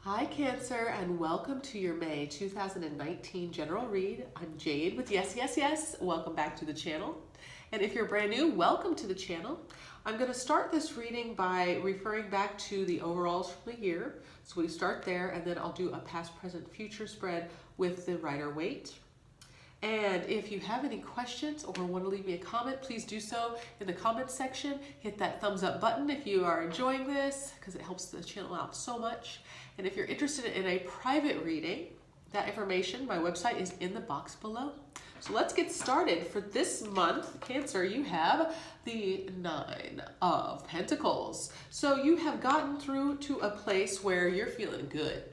Hi Cancer, and welcome to your May 2019 general read. I'm Jade with yesYesYes. Welcome back to the channel. And if you're brand new, welcome to the channel. I'm going to start this reading by referring back to the overalls from the year. So we start there, and then I'll do a past, present, future spread with the Rider-Waite. And if you have any questions or want to leave me a comment, please do so in the comments section. Hit that thumbs up button if you are enjoying this, because it helps the channel out so much. And if you're interested in a private reading, that information, my website, is in the box below. So let's get started. For this month, Cancer, you have the Nine of Pentacles. So you have gotten through to a place where you're feeling good.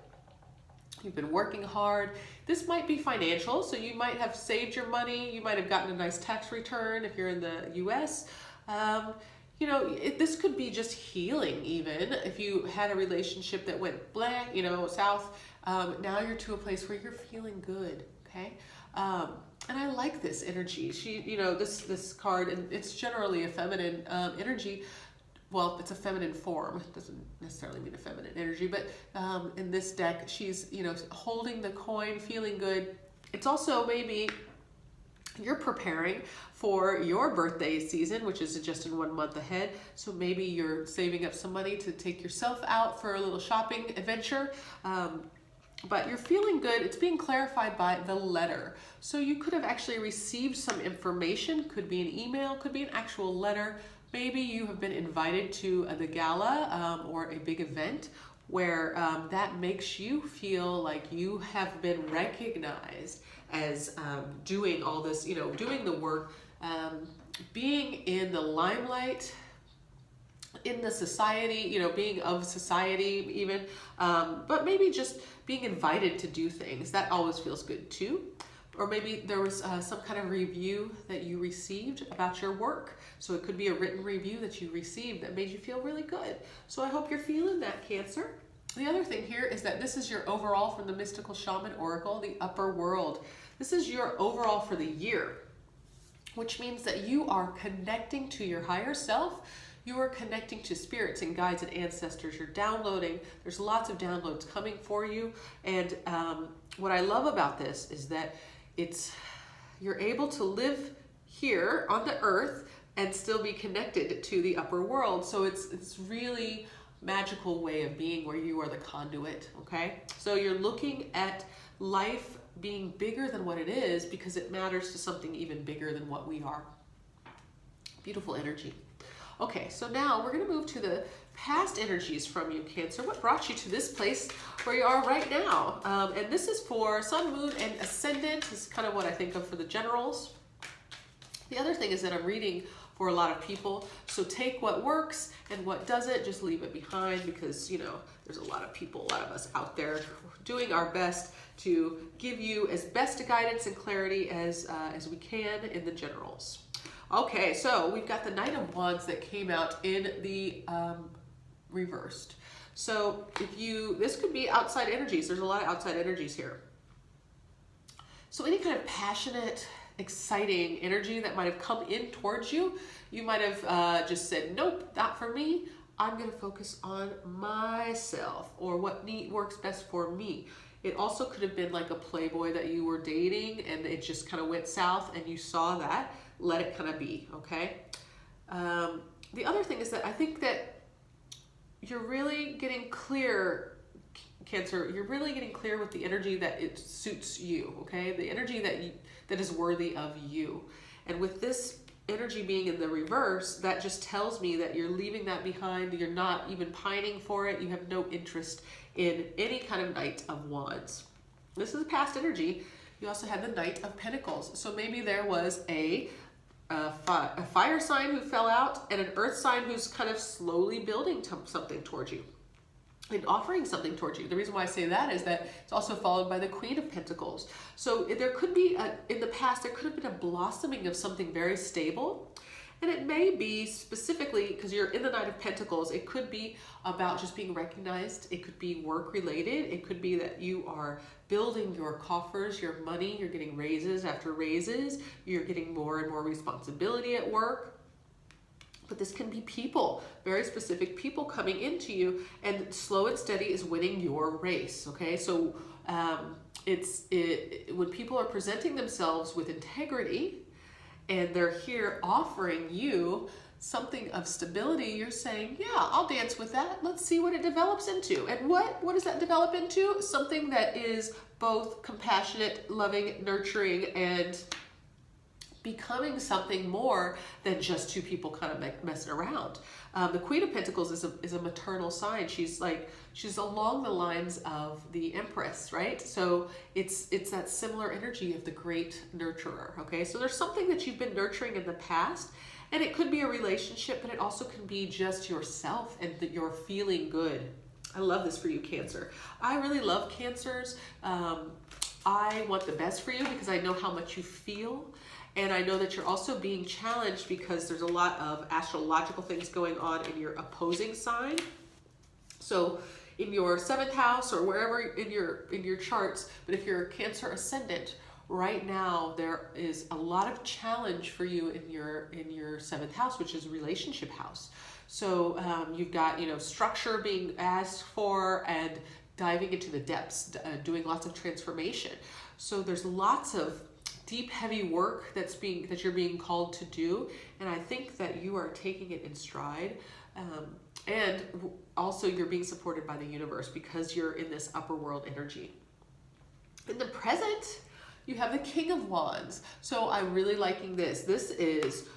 You've been working hard. This might be financial, so you might have saved your money. You might have gotten a nice tax return if you're in the US. This could be just healing even. If you had a relationship that went blank, south, now you're to a place where you're feeling good, okay? And I like this energy. This card, and it's generally a feminine energy. Well, it's a feminine form. It doesn't necessarily mean a feminine energy, but in this deck, she's, holding the coin, feeling good. It's also maybe you're preparing for your birthday season, which is just in 1 month ahead. So maybe you're saving up some money to take yourself out for a little shopping adventure. But you're feeling good. It's being clarified by the letter. So you could have actually received some information. Could be an email, could be an actual letter. Maybe you have been invited to the gala or a big event where that makes you feel like you have been recognized as doing all this, doing the work, being in the limelight, in the society, being of society even, but maybe just being invited to do things. That always feels good too. Or maybe there was some kind of review that you received about your work. So it could be a written review that you received that made you feel really good. So I hope you're feeling that, Cancer. The other thing here is that this is your overall from the Mystical Shaman Oracle, the upper world. This is your overall for the year, which means that you are connecting to your higher self. You are connecting to spirits and guides and ancestors. You're downloading. There's lots of downloads coming for you. And what I love about this is that you're able to live here on the earth and still be connected to the upper world. So it's really magical way of being where you are the conduit, okay? So you're looking at life being bigger than what it is because it matters to something even bigger than what we are. Beautiful energy. Okay, so now we're going to move to the past energies from you, Cancer. What brought you to this place where you are right now? And this is for Sun, Moon, and Ascendant. This is kind of what I think of for the generals. The other thing is that I'm reading for a lot of people. So take what works and what doesn't, just leave it behind because, there's a lot of people, a lot of us out there doing our best to give you as best guidance and clarity as we can in the generals. Okay, so we've got the Knight of Wands that came out in the reversed. So this could be outside energies. There's a lot of outside energies here. So any kind of passionate, exciting energy that might have come in towards you, you might have just said, nope, not for me. I'm going to focus on myself or what works best for me. It also could have been like a playboy that you were dating and it just kind of went south and you saw that. Let it kind of be, okay? The other thing is that I think that you're really getting clear, Cancer, you're really getting clear with the energy that it suits you, okay? The energy that is worthy of you. And with this energy being in the reverse, that just tells me that you're leaving that behind. You're not even pining for it. You have no interest in any kind of Knight of Wands. This is past energy. You also had the Knight of Pentacles. So maybe there was a fire sign who fell out and an earth sign who's kind of slowly building something towards you and offering something towards you. The reason why I say that is that it's also followed by the Queen of Pentacles. So there could be, in the past, there could have been a blossoming of something very stable. And it may be specifically, because you're in the Knight of Pentacles, it could be about just being recognized. It could be work related. It could be that you are building your coffers, your money, you're getting raises after raises. You're getting more and more responsibility at work. But this can be people, very specific people coming into you, and slow and steady is winning your race, okay? So when people are presenting themselves with integrity and they're here offering you something of stability, you're saying, yeah, I'll dance with that. Let's see what it develops into. And what does that develop into? Something that is both compassionate, loving, nurturing, and becoming something more than just two people kind of messing around. The Queen of Pentacles is a maternal sign. She's along the lines of the Empress, right? So it's that similar energy of the great nurturer, okay? So there's something that you've been nurturing in the past, and it could be a relationship, but it also can be just yourself and that you're feeling good. I love this for you, Cancer. I really love Cancers. I want the best for you because I know how much you feel. And I know that you're also being challenged because there's a lot of astrological things going on in your opposing sign. So in your 7th house or wherever in your charts, but if you're a Cancer ascendant, right now there is a lot of challenge for you in your 7th house, which is relationship house. So you've got, structure being asked for and diving into the depths, doing lots of transformation. So there's lots of deep, heavy work that you're being called to do, and I think that you are taking it in stride. And also you're being supported by the universe because you're in this upper world energy. In the present, you have the King of Wands. So I'm really liking this. This is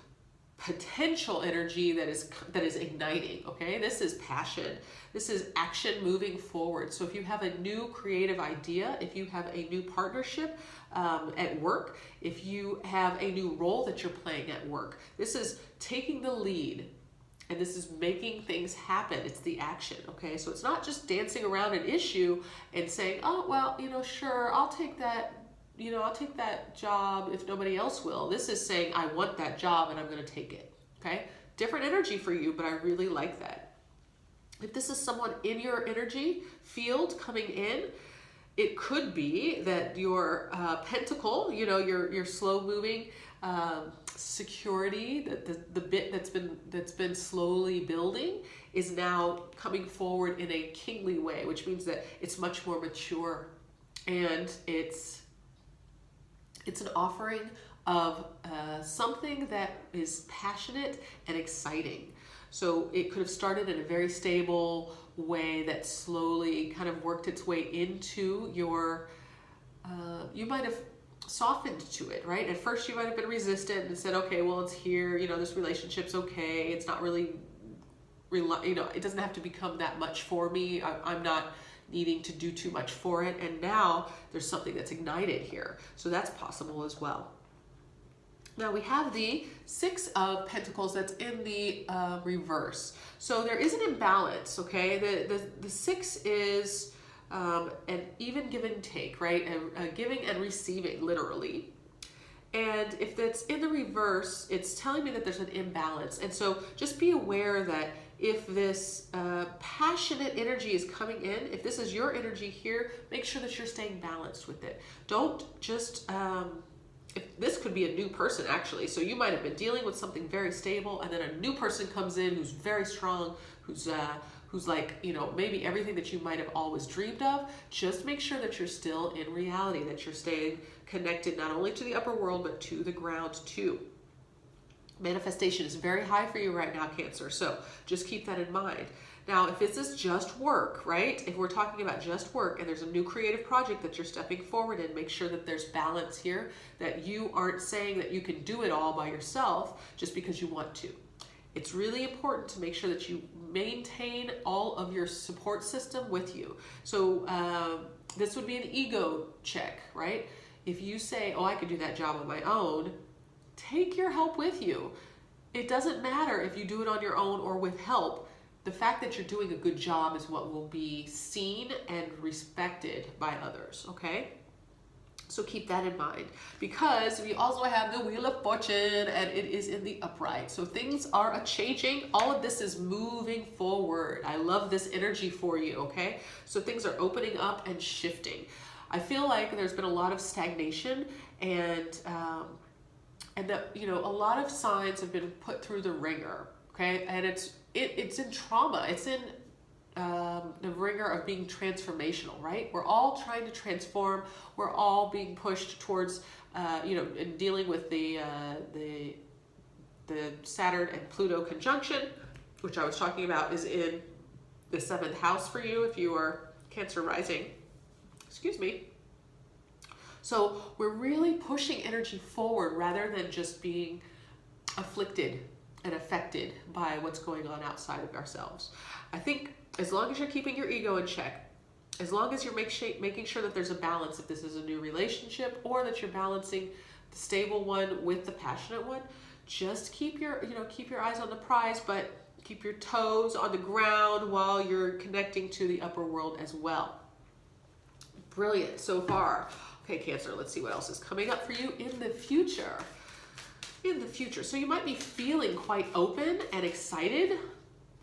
potential energy that is igniting, okay? This is passion. This is action moving forward. So if you have a new creative idea, if you have a new partnership at work, if you have a new role that you're playing at work, this is taking the lead and this is making things happen. It's the action, okay? So it's not just dancing around an issue and saying, oh, well, sure, I'll take that, I'll take that job if nobody else will. This is saying, I want that job and I'm going to take it, okay? Different energy for you, but I really like that. If this is someone in your energy field coming in, it could be that your pentacle, your slow moving security, that the bit that's been slowly building is now coming forward in a kingly way, which means that it's much more mature, and it's an offering of something that is passionate and exciting. So it could have started in a very stable way that slowly kind of worked its way into your, you might have softened to it, right? At first you might have been resistant and said, okay, well, it's here, this relationship's okay. It's not really, it doesn't have to become that much for me. I'm not needing to do too much for it. And now there's something that's ignited here. So that's possible as well. Now we have the 6 of Pentacles that's in the reverse. So there is an imbalance, okay? The 6 is an even give and take, right? A giving and receiving, literally. And if that's in the reverse, it's telling me that there's an imbalance. And so just be aware that if this passionate energy is coming in, if this is your energy here, make sure that you're staying balanced with it. Don't just... this could be a new person, actually. So you might have been dealing with something very stable, and then a new person comes in who's very strong, who's like, maybe everything that you might have always dreamed of. Just make sure that you're still in reality, that you're staying connected not only to the upper world, but to the ground too. Manifestation is very high for you right now, Cancer. So just keep that in mind. Now, if this is just work, right? If we're talking about just work and there's a new creative project that you're stepping forward in, make sure that there's balance here, that you aren't saying that you can do it all by yourself just because you want to. It's really important to make sure that you maintain all of your support system with you. So this would be an ego check, right? If you say, oh, I could do that job on my own, take your help with you. It doesn't matter if you do it on your own or with help. The fact that you're doing a good job is what will be seen and respected by others, okay? So keep that in mind, because we also have the Wheel of Fortune and it is in the upright. So things are changing. All of this is moving forward. I love this energy for you, okay? So things are opening up and shifting. I feel like there's been a lot of stagnation and that, a lot of signs have been put through the ringer. okay? And it's in trauma. It's in the rigor of being transformational, right? We're all trying to transform. We're all being pushed towards, and dealing with the Saturn and Pluto conjunction, which I was talking about, is in the 7th house for you if you are Cancer rising. Excuse me. So we're really pushing energy forward rather than just being afflicted and affected by what's going on outside of ourselves. I think as long as you're keeping your ego in check, as long as you're making sure that there's a balance, if this is a new relationship, or that you're balancing the stable one with the passionate one, just keep your eyes on the prize, but keep your toes on the ground while you're connecting to the upper world as well. Brilliant so far. Okay, Cancer, let's see what else is coming up for you in the future. So you might be feeling quite open and excited.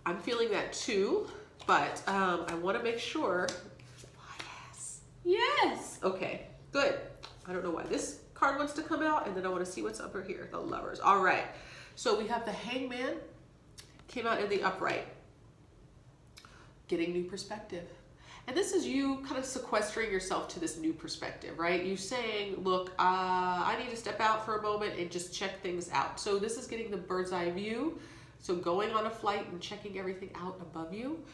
I'm feeling that too, but I want to make sure. Yes. Okay, good. I don't know why this card wants to come out, and then I want to see what's over here. The Lovers. All right. So we have the Hangman came out in the upright. Getting new perspective. And this is you kind of sequestering yourself to this new perspective, right? You saying, look, I need to step out for a moment and just check things out. So this is getting the bird's eye view. So going on a flight and checking everything out above you.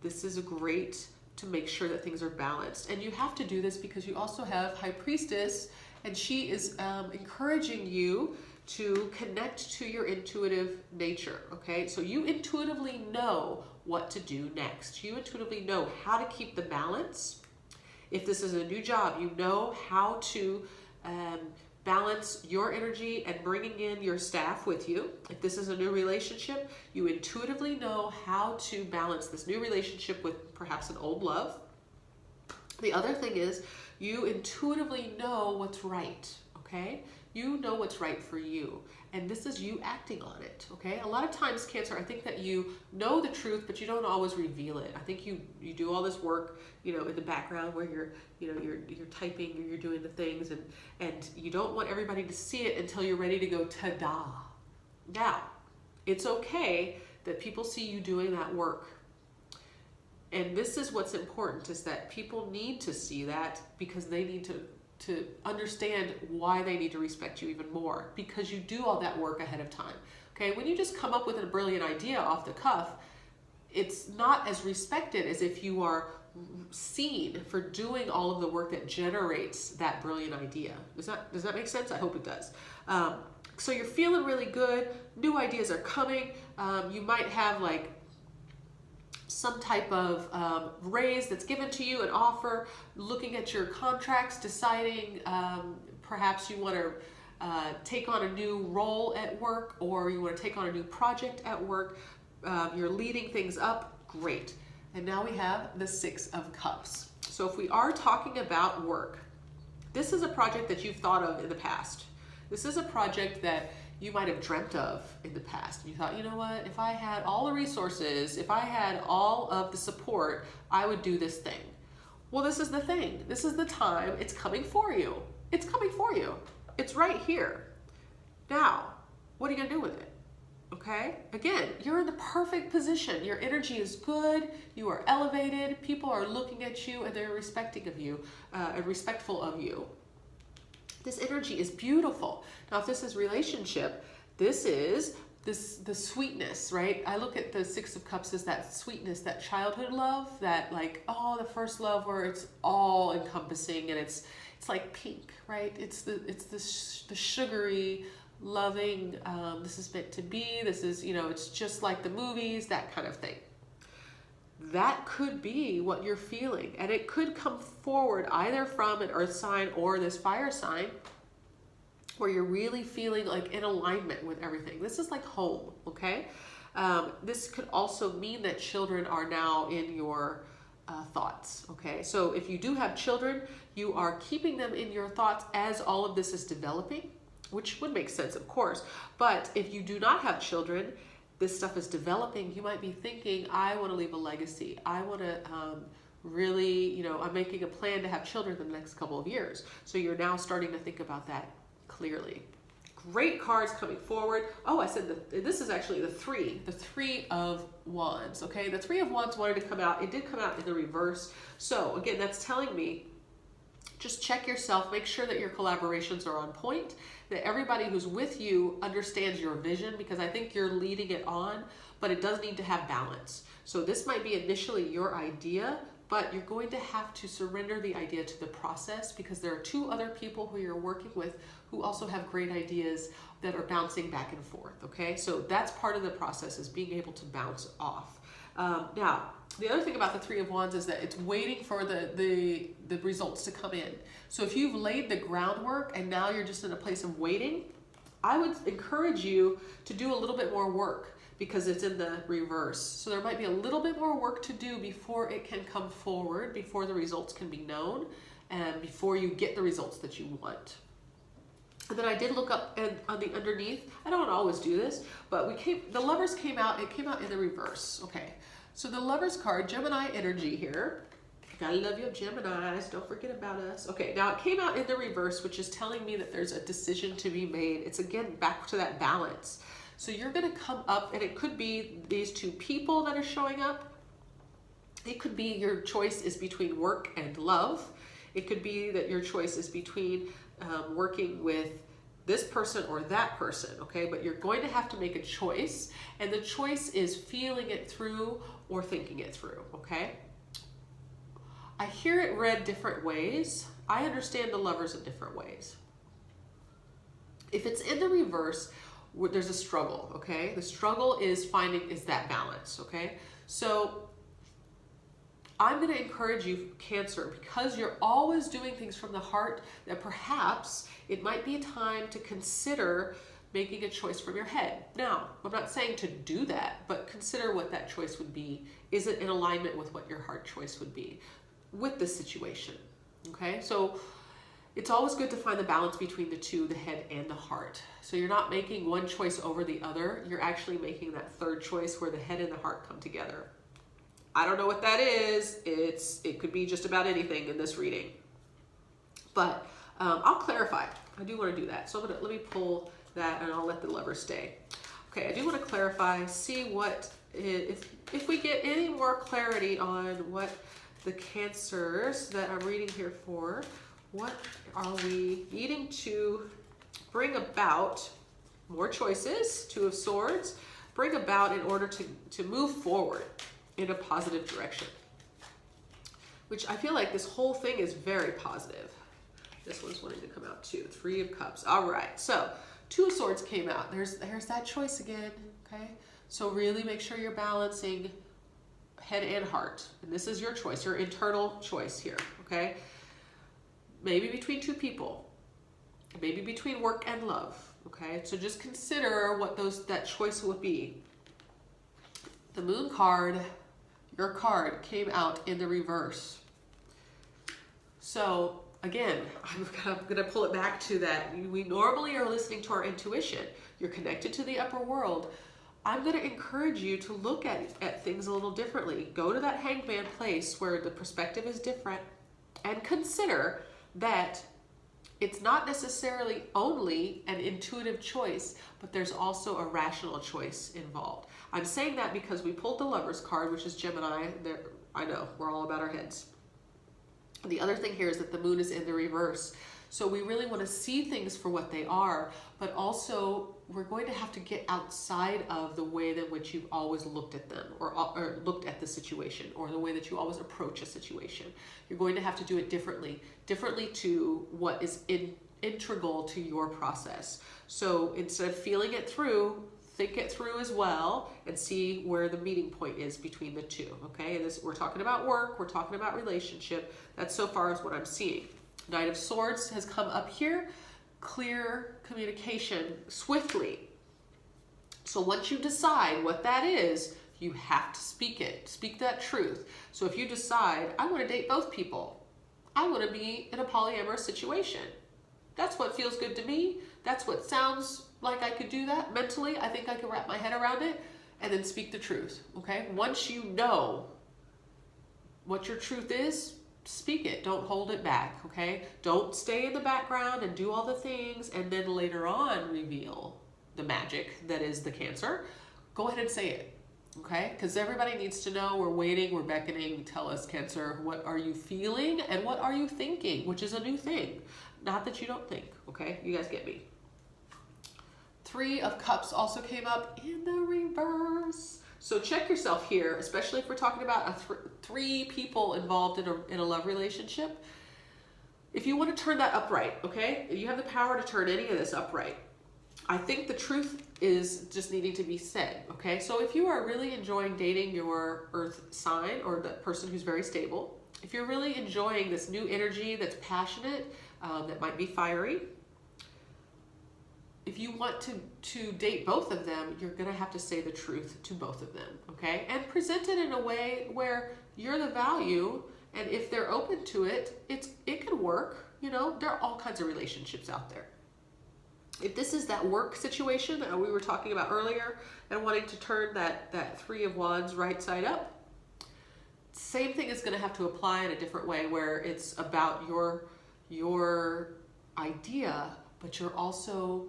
This is great to make sure that things are balanced. And you have to do this because you also have High Priestess, and she is encouraging you to connect to your intuitive nature, okay? So you intuitively know what to do next. You intuitively know how to keep the balance. If this is a new job, you know how to balance your energy and bringing in your staff with you. If this is a new relationship, you intuitively know how to balance this new relationship with perhaps an old love. The other thing is you intuitively know what's right, okay? You know what's right for you, and this is you acting on it, okay? A lot of times, Cancer, I think that you know the truth, but you don't always reveal it. I think you do all this work, in the background where you're typing or you're doing the things, and you don't want everybody to see it until you're ready to go ta-da. Now, it's okay that people see you doing that work. And this is what's important, is that people need to see that because they need to understand why they need to respect you even more, because you do all that work ahead of time. Okay, when you just come up with a brilliant idea off the cuff, it's not as respected as if you are seen for doing all of the work that generates that brilliant idea. Does that make sense? I hope it does. So you're feeling really good. New ideas are coming. You might have like some type of raise that's given to you, an offer, looking at your contracts, deciding perhaps you want to take on a new role at work, or you want to take on a new project at work. You're leading things up. Great. And now we have the 6 of Cups. So if we are talking about work, this is a project that you've thought of in the past. This is a project that you might have dreamt of in the past. You thought, you know what, if I had all the resources, if I had all of the support, I would do this thing. Well, this is the thing. This is the time. It's coming for you. It's coming for you. It's right here. Now, what are you gonna do with it? Okay? Again, you're in the perfect position. Your energy is good. You are elevated. People are looking at you and they're respecting of you, and respectful of you. This energy is beautiful. Now, if this is relationship, this is the sweetness, right? I look at the 6 of Cups as that sweetness, that childhood love, that like, the first love where it's all encompassing and it's like pink, right? It's the sugary, loving, this is meant to be, this is, it's just like the movies, that kind of thing. That could be what you're feeling, and it could come forward either from an earth sign or this fire sign where you're really feeling like in alignment with everything. This is like home, okay? This could also mean that children are now in your thoughts, okay? So if you do have children, you are keeping them in your thoughts as all of this is developing, which would make sense, of course. But if you do not have children, this stuff is developing, you might be thinking, I want to leave a legacy. I want to really, I'm making a plan to have children in the next couple of years. So you're now starting to think about that clearly. great cards coming forward. Oh, I said this is actually the three of wands, okay? The three of wands wanted to come out. It did come out in the reverse. So again, that's telling me just check yourself, make sure that your collaborations are on point, that everybody who's with you understands your vision, because I think you're leading it on, but it does need to have balance. So this might be initially your idea, but you're going to have to surrender the idea to the process, because there are two other people who you're working with who also have great ideas that are bouncing back and forth, okay? So that's part of the process, is being able to bounce off. Now, the other thing about the Three of Wands is that it's waiting for the results to come in. So if you've laid the groundwork and now you're just in a place of waiting, I would encourage you to do a little bit more work, because it's in the reverse. So there might be a little bit more work to do before it can come forward, before the results can be known, and before you get the results that you want. And then I did look up on the underneath. I don't always do this, but the Lovers came out. It came out in the reverse. Okay, so the Lovers card, Gemini energy here. Gotta love your Geminis. Don't forget about us. Okay, now it came out in the reverse, which is telling me that there's a decision to be made. It's again back to that balance. So you're gonna come up, and it could be these two people that are showing up. It could be your choice is between work and love. It could be that your choice is between working with this person or that person, okay? But you're going to have to make a choice, and the choice is feeling it through or thinking it through, okay? I hear it read different ways. I understand the Lovers in different ways. If it's in the reverse, there's a struggle, okay? The struggle is that balance, okay? So I'm going to encourage you, Cancer, because you're always doing things from the heart, that perhaps it might be time to consider making a choice from your head. Now, I'm not saying to do that, but consider what that choice would be. Is it in alignment with what your heart choice would be with this situation? Okay, so it's always good to find the balance between the two, the head and the heart. So you're not making one choice over the other. You're actually making that third choice where the head and the heart come together. I don't know what that is. It could be just about anything in this reading. But I'll clarify. I do want to do that. So let me pull that, and I'll let the Lovers stay. Okay, I do want to clarify, see what, if we get any more clarity on what the Cancers that I'm reading here for, what are we needing to bring about? More choices, Two of Swords, bring about in order to move forward in a positive direction, which I feel like this whole thing is very positive. This one's wanting to come out too. Three of Cups. All right, so Two of Swords came out. There's that choice again, okay? So really make sure you're balancing head and heart. And this is your choice, your internal choice here, okay? Maybe between two people, maybe between work and love, okay? So just consider what that choice would be. The Moon card, your card, came out in the reverse. So again, I'm gonna pull it back to that. We normally are listening to our intuition. You're connected to the upper world. I'm gonna encourage you to look at things a little differently. Go to that Hangman place where the perspective is different, and consider that it's not necessarily only an intuitive choice, but there's also a rational choice involved. I'm saying that because we pulled the Lovers card, which is Gemini. I know, we're all about our heads. The other thing here is that the Moon is in the reverse. So we really want to see things for what they are, but also we're going to have to get outside of the way in which you've always looked at them, or looked at the situation, or the way that you always approach a situation. You're going to have to do it differently to what is integral to your process. So instead of feeling it through, think it through as well, and see where the meeting point is between the two, okay? And we're talking about work, we're talking about relationship. That's so far as what I'm seeing. Knight of Swords has come up here. Clear communication swiftly. So once you decide what that is, you have to speak it. Speak that truth. So if you decide, I want to date both people, I want to be in a polyamorous situation, that's what feels good to me. That's what sounds like I could do that mentally. I think I can wrap my head around it, and then speak the truth, okay? Once you know what your truth is, speak it. Don't hold it back, okay? Don't stay in the background and do all the things and then later on reveal the magic that is the Cancer. Go ahead and say it, okay? Because everybody needs to know. We're waiting, we're beckoning. Tell us, Cancer, what are you feeling and what are you thinking, which is a new thing. Not that you don't think, okay? You guys get me. 3 of Cups also came up in the reverse. So check yourself here, especially if we're talking about 3 people involved in a love relationship. If you want to turn that upright, okay? You have the power to turn any of this upright. I think the truth is just needing to be said, okay? So if you are really enjoying dating your earth sign or the person who's very stable, if you're really enjoying this new energy that's passionate, that might be fiery, if you want to date both of them, you're going to have to say the truth to both of them, okay? And present it in a way where you're the value, and if they're open to it, it can work. You know, there are all kinds of relationships out there. If this is that work situation that we were talking about earlier and wanting to turn that 3 of Wands right side up, same thing is going to have to apply in a different way where it's about your idea, but you're also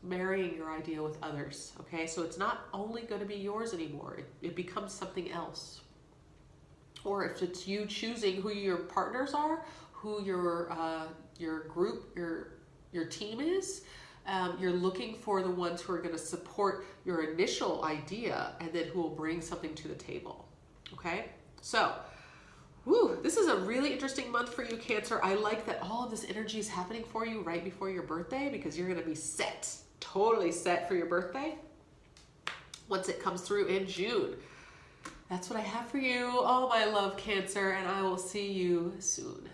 marrying your idea with others, okay? So it's not only going to be yours anymore. It becomes something else. Or if it's you choosing who your partners are, who your group, your team is, you're looking for the ones who are going to support your initial idea and then who will bring something to the table, okay? So, this is a really interesting month for you, Cancer. I like that all of this energy is happening for you right before your birthday because you're going to be set, totally set for your birthday once it comes through in June. That's what I have for you. Oh, my love, Cancer, and I will see you soon.